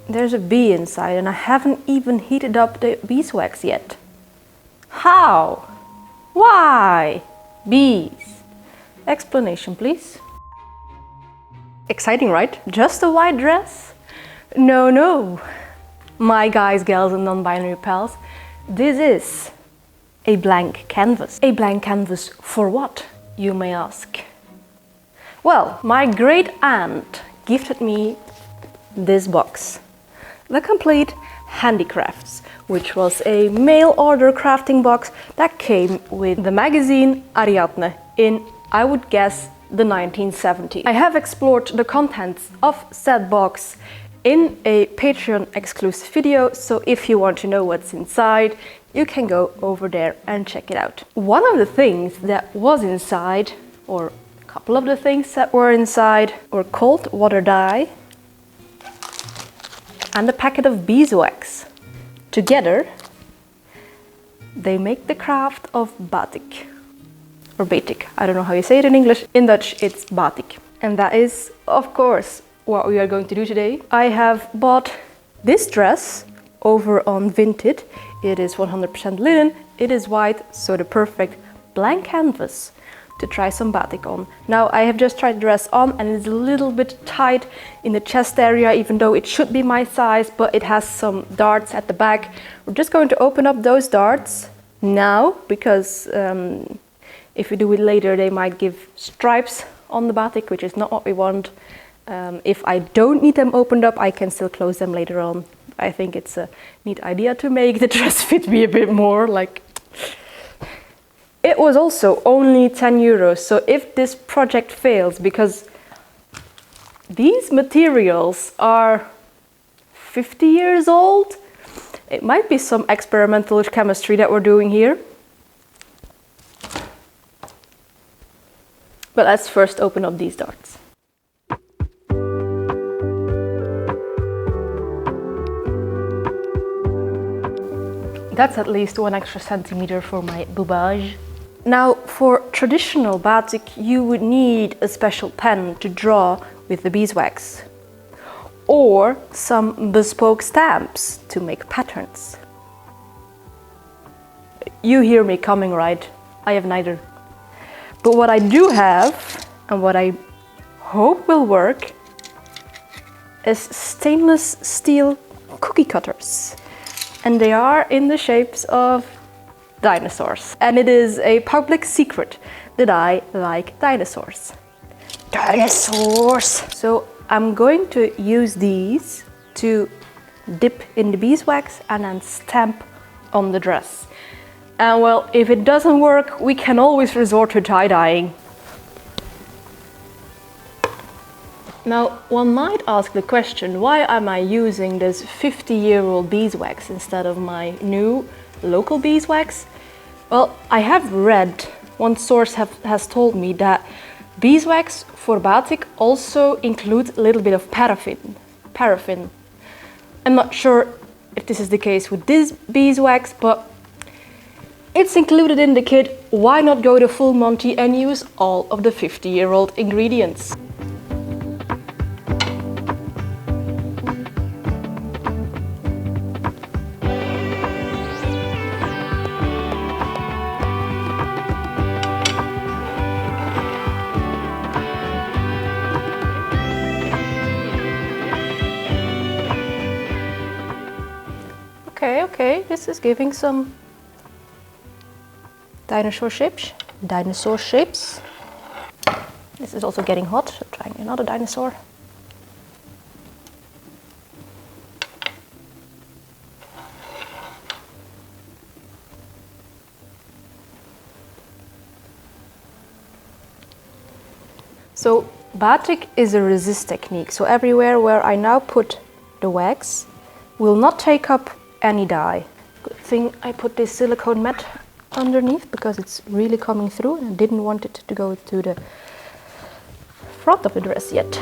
There's a bee inside and I haven't even heated up the beeswax yet. How? Why? Bees. Explanation, please. Exciting, right? Just a white dress? No, no. My guys, gals and non-binary pals, this is a blank canvas. A blank canvas for what, you may ask? Well, my great aunt gifted me this box. The complete handicrafts, which was a mail order crafting box that came with the magazine Ariadne in, I would guess, the 1970s. I have explored the contents of said box in a Patreon exclusive video, so if you want to know what's inside, you can go over there and check it out. One of the things that was inside, or a couple of the things that were inside, were cold water dye and a packet of beeswax. Together, they make the craft of batik, or batik. I don't know how you say it in English. In Dutch, it's batik. And that is, of course, what we are going to do today. I have bought this dress over on Vinted. It is 100% linen, it is white, so the perfect blank canvas to try some batik on. Now, I have just tried the dress on and it's a little bit tight in the chest area, even though it should be my size, but it has some darts at the back. We're just going to open up those darts now, because if we do it later, they might give stripes on the batik, which is not what we want. If I don't need them opened up, I can still close them later on. I think it's a neat idea to make the dress fit me a bit more. Like, it was also only 10 euros. So if this project fails, because these materials are 50 years old, it might be some experimental chemistry that we're doing here. But let's first open up these darts. That's at least 1 extra centimeter for my boobage. Now, for traditional batik, you would need a special pen to draw with the beeswax, or some bespoke stamps to make patterns. You hear me coming, right? I have neither. But what I do have, and what I hope will work, is stainless steel cookie cutters. And they are in the shapes of dinosaurs. And it is a public secret that I like dinosaurs. Dinosaurs! So I'm going to use these to dip in the beeswax and then stamp on the dress. And well, if it doesn't work, we can always resort to tie-dyeing. Now, one might ask the question, why am I using this 50-year-old beeswax instead of my new local beeswax? Well, I have read, one source has told me that beeswax for batik also includes a little bit of paraffin. I'm not sure if this is the case with this beeswax, but it's included in the kit. Why not go the full Monty and use all of the 50-year-old ingredients? Okay, this is giving some dinosaur shapes. This is also getting hot, so trying another dinosaur. So batik is a resist technique, so everywhere where I now put the wax will not take up any dye. Good thing I put this silicone mat underneath, because it's really coming through and I didn't want it to go to the front of the dress yet.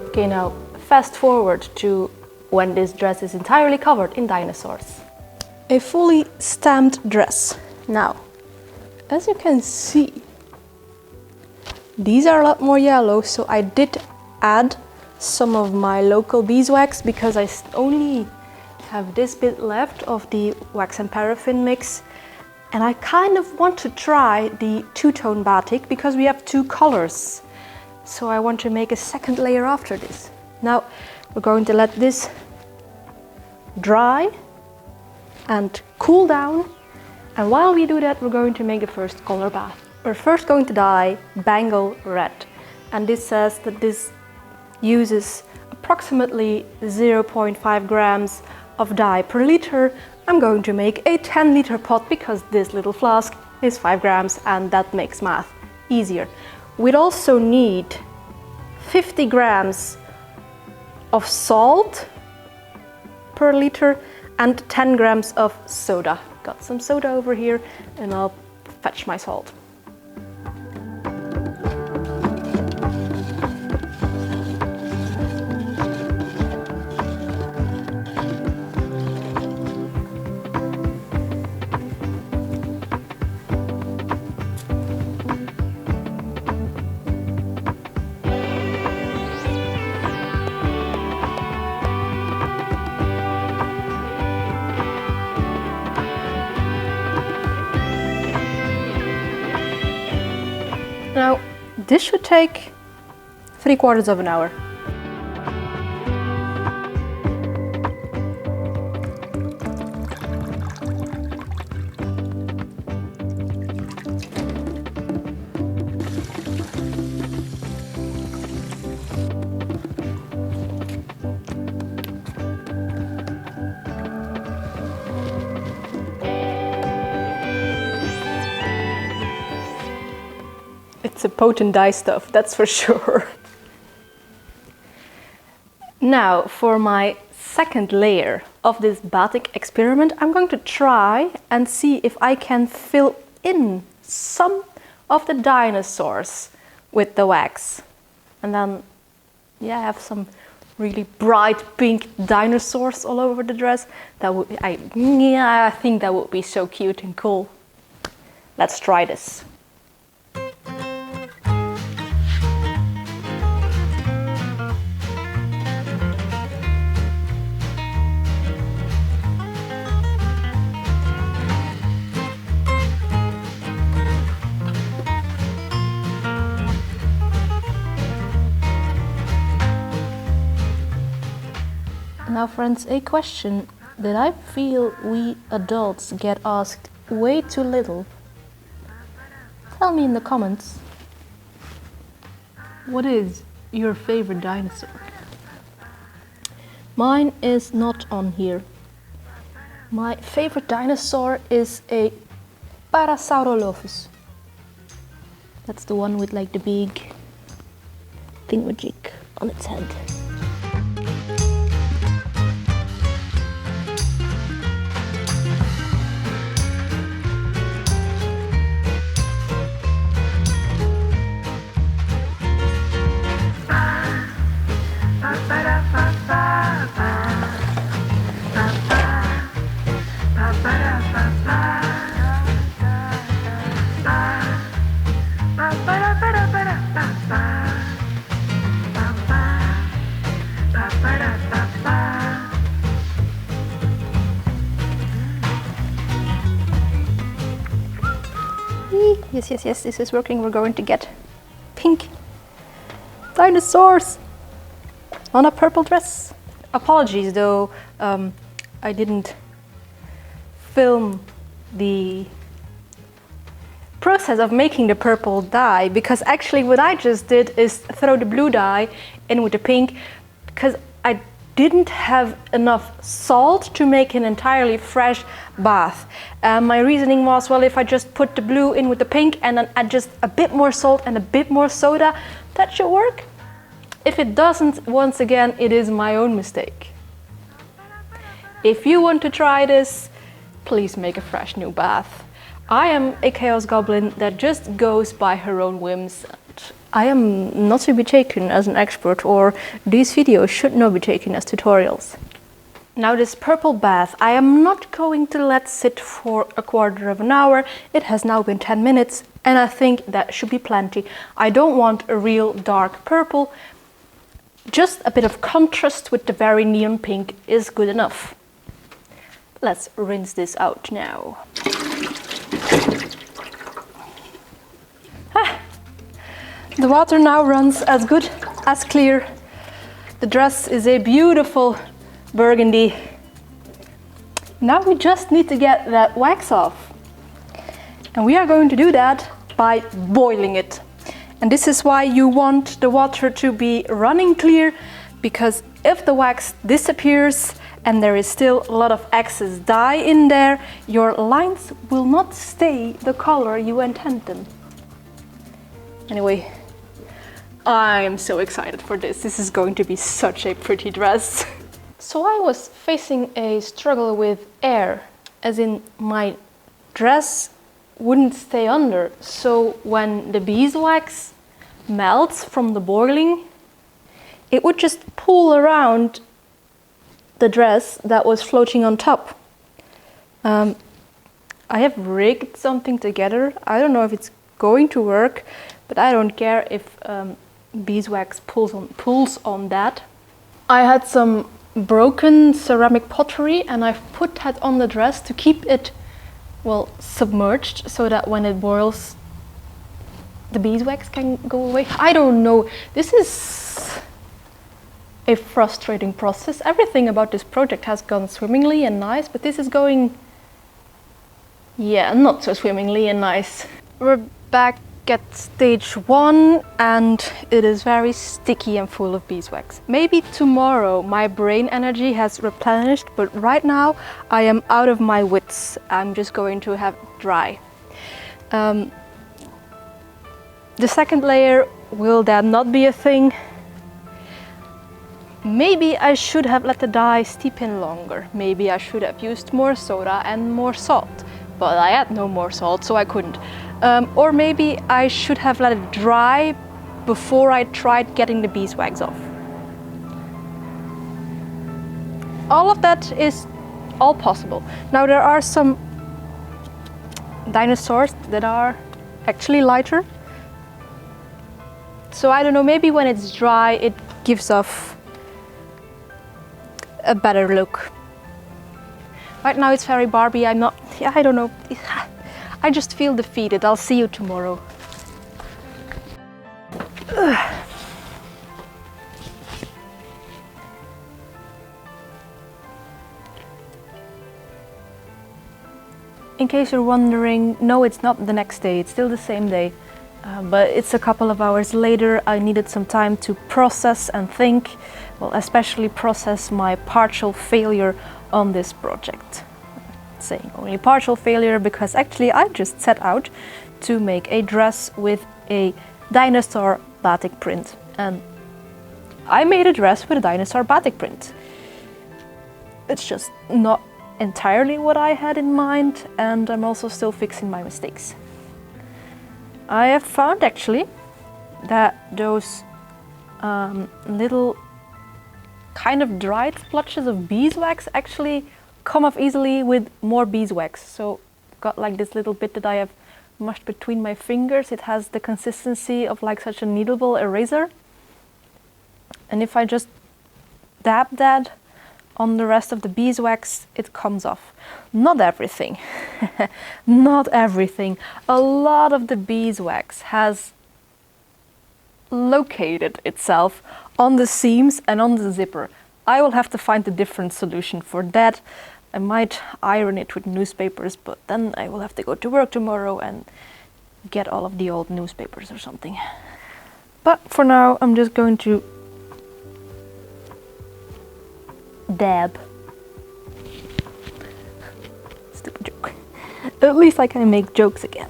Okay, now fast forward to when this dress is entirely covered in dinosaurs. A fully stamped dress. Now, as you can see, These are a lot more yellow, so I did add some of my local beeswax because I only have this bit left of the wax and paraffin mix. And I kind of want to try the two-tone batik because we have two colors. So I want to make a second layer after this. Now we're going to let this dry and cool down. And while we do that, we're going to make the first color bath. We're first going to dye Bengal red. And this says that this uses approximately 0.5 grams of dye per liter. I'm going to make a 10-liter pot because this little flask is 5 grams and that makes math easier. We'd also need 50 grams of salt per liter and 10 grams of soda. Got some soda over here and I'll fetch my salt. Now, this should take 3/4 of an hour. It's a potent dye stuff, that's for sure. Now, for my second layer of this batik experiment, I'm going to try and see if I can fill in some of the dinosaurs with the wax. And then, yeah, have some really bright pink dinosaurs all over the dress. That would, I think that would be so cute and cool. Let's try this. Now friends, a question that I feel we adults get asked way too little. Tell me in the comments, what is your favorite dinosaur? Mine is not on here. My favorite dinosaur is a Parasaurolophus. That's the one with like the big thingamajig on its head. Yes, this is working. We're going to get pink dinosaurs on a purple dress. Apologies though, I didn't film the process of making the purple dye, because actually what I just did is throw the blue dye in with the pink because I didn't have enough salt to make an entirely fresh bath. My reasoning was, well, if I just put the blue in with the pink and then add just a bit more salt and a bit more soda, that should work. If it doesn't, once again, it is my own mistake. If you want to try this, please make a fresh new bath. I am a chaos goblin that just goes by her own whims. I am not to be taken as an expert, or these videos should not be taken as tutorials. Now this purple bath, I am not going to let sit for a quarter of an hour. It has now been 10 minutes and I think that should be plenty. I don't want a real dark purple. Just a bit of contrast with the very neon pink is good enough. Let's rinse this out now. The water now runs as good as clear. The dress is a beautiful burgundy. Now we just need to get that wax off. And we are going to do that by boiling it. And this is why you want the water to be running clear, because if the wax disappears and there is still a lot of excess dye in there, your lines will not stay the color you intend them. Anyway, I'm so excited for this. This is going to be such a pretty dress. So I was facing a struggle with air, as in my dress wouldn't stay under. So when the beeswax melts from the boiling, it would just pull around the dress that was floating on top. I have rigged something together. I don't know if it's going to work, but I don't care if beeswax pulls on that. I had some broken ceramic pottery and I've put that on the dress to keep it, well, submerged, so that when it boils the beeswax can go away. I don't know, this is a frustrating process. Everything about this project has gone swimmingly and nice, but this is going, yeah, not so swimmingly and nice. We're back at stage 1 and it is very sticky and full of beeswax. Maybe tomorrow my brain energy has replenished, but right now I am out of my wits. I'm just going to have dry. The second layer, will that not be a thing? Maybe I should have let the dye steepen longer. Maybe I should have used more soda and more salt, but I had no more salt, so I couldn't. Or maybe I should have let it dry before I tried getting the beeswax off. All of that is all possible. Now there are some dinosaurs that are actually lighter. So I don't know, maybe when it's dry it gives off a better look. Right now it's very Barbie. I don't know. I just feel defeated. I'll see you tomorrow. In case you're wondering, no, it's not the next day. It's still the same day. But it's a couple of hours later. I needed some time to process and think. Well, especially process my partial failure on this project. Saying only partial failure because actually I just set out to make a dress with a dinosaur batik print, and I made a dress with a dinosaur batik print. It's just not entirely what I had in mind, and I'm also still fixing my mistakes. I have found actually that those little kind of dried splotches of beeswax actually come off easily with more beeswax. So I've got like this little bit that I have mushed between my fingers. It has the consistency of like such a kneadable eraser. And if I just dab that on the rest of the beeswax, it comes off. Not everything. Not everything. A lot of the beeswax has located itself on the seams and on the zipper. I will have to find a different solution for that. I might iron it with newspapers, but then I will have to go to work tomorrow and get all of the old newspapers or something. But for now, I'm just going to dab. Stupid joke. At least I can make jokes again.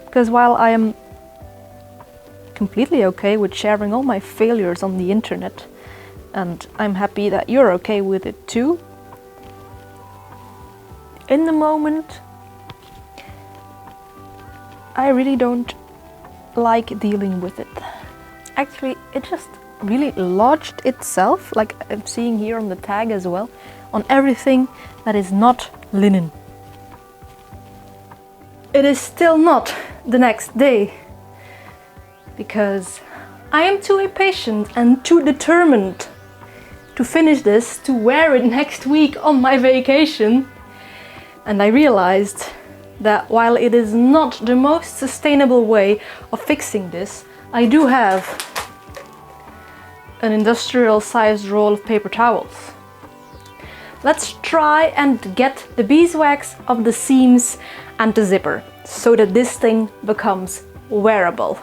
Because while I am completely okay with sharing all my failures on the internet, and I'm happy that you're okay with it too, in the moment, I really don't like dealing with it. Actually, it just really lodged itself, like I'm seeing here on the tag as well, on everything that is not linen. It is still not the next day because I am too impatient and too determined to finish this, to wear it next week on my vacation. And I realized that while it is not the most sustainable way of fixing this, I do have an industrial sized roll of paper towels. Let's try and get the beeswax of the seams and the zipper so that this thing becomes wearable.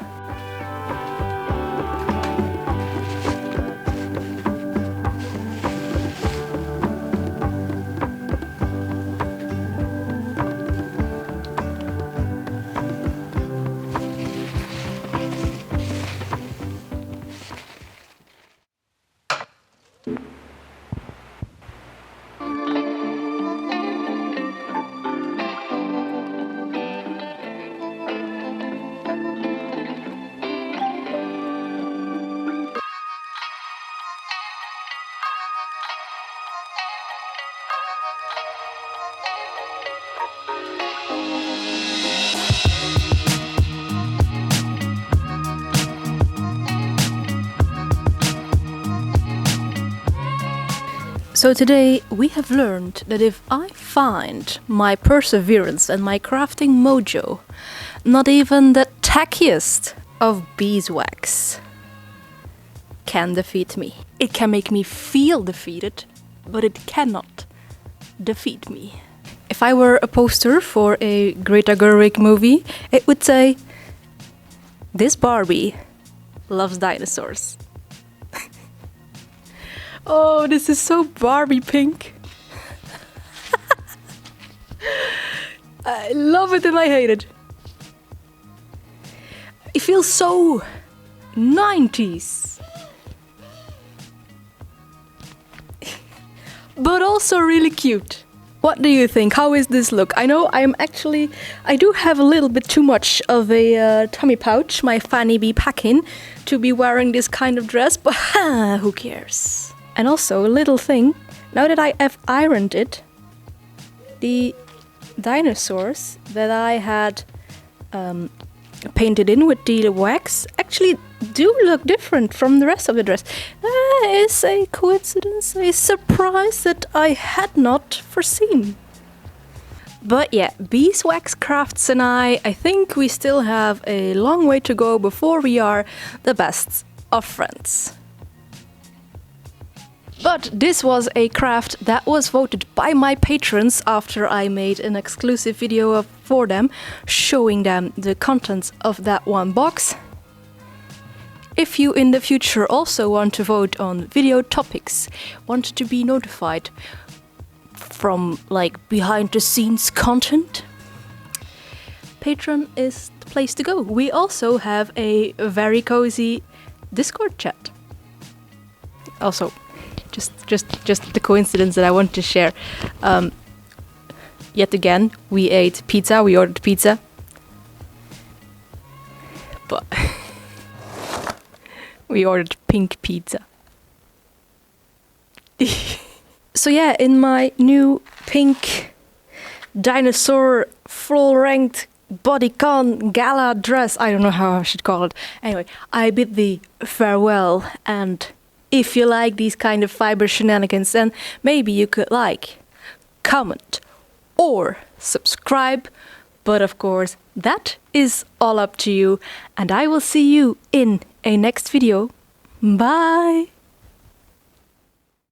So today we have learned that if I find my perseverance and my crafting mojo, not even the tackiest of beeswax can defeat me. It can make me feel defeated, but it cannot defeat me. If I were a poster for a Greta Gerwig movie, it would say, "This Barbie loves dinosaurs." Oh, this is so Barbie pink. I love it and I hate it. It feels so 90s. But also really cute. What do you think? How is this look? I know I do have a little bit too much of a tummy pouch, my fanny bee packing, to be wearing this kind of dress, but who cares? And also a little thing, now that I have ironed it, the dinosaurs that I had painted in with the wax actually do look different from the rest of the dress. That is a coincidence, a surprise that I had not foreseen. But yeah, beeswax crafts and I think we still have a long way to go before we are the best of friends. But this was a craft that was voted by my patrons after I made an exclusive video for them, showing them the contents of that one box. If you in the future also want to vote on video topics, want to be notified from like behind the scenes content, Patreon is the place to go. We also have a very cozy Discord chat. Also, just the coincidence that I want to share. Yet again, we ate pizza. We ordered pizza, but we ordered pink pizza. So yeah, in my new pink dinosaur full-length bodycon gala dress, I don't know how I should call it. Anyway, I bid thee farewell, and if you like these kind of fiber shenanigans, then maybe you could like, comment, or subscribe. But of course, that is all up to you, and I will see you in a next video. Bye!